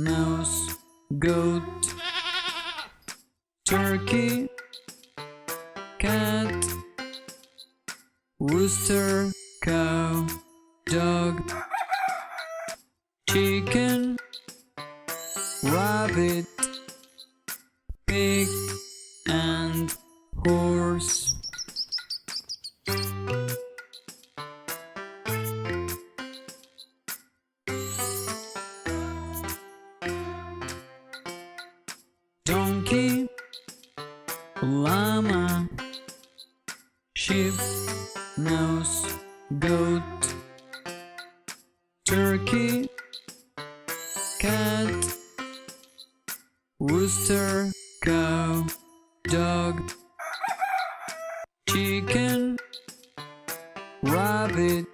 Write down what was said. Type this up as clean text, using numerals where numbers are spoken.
mouse, goat, turkey, cat, rooster, cow, dog, chicken, rabbit, pig, and horse. Donkey, llama, sheep, mouse, goat, turkey, cat, rooster, cow, dog, chicken, rabbit,